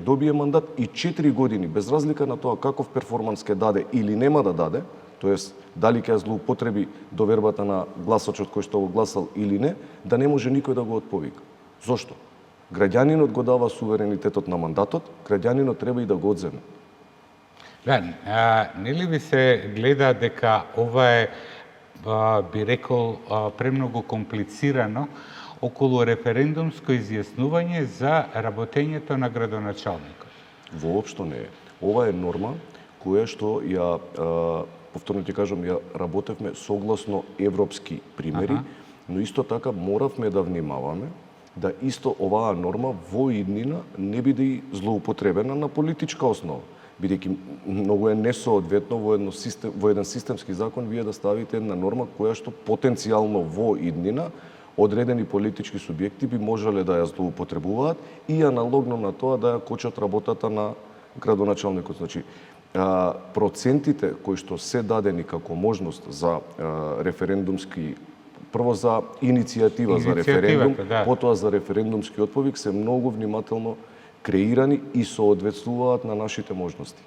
добие мандат и 4 години, без разлика на тоа каков перформанс ќе даде или нема да даде, тоест дали ќе злоупотреби довербата на гласачот кој што го гласал или не, да не може никој да го отповика. Зошто? Граѓанинот го дава суверенитетот на мандатот, граѓанинот треба и да го одземе. Да, нели ви се гледа дека ова е, би рекол, премногу комплицирано околу референдумско изјаснување за работењето на градоначалникот? Воопшто не е. Ова е норма која што ја, повторно ти кажам, ја работевме согласно европски примери, но исто така моравме да внимаваме да исто оваа норма во иднина не биде и злоупотребена на политичка основа. Бидејќи многу е несоодветно во еден системски закон вие да ставите една норма која што потенцијално во иднина одредени политички субјекти би можеле да ја злоупотребуваат и аналогно на тоа да ја кочат работата на градоначалникот. Значи, процентите кои што се дадени како можност за референдумски, прво за иницијатива за референдум, да, потоа за референдумски отповик се многу внимателно креирани и соодветствуваат на нашите можности.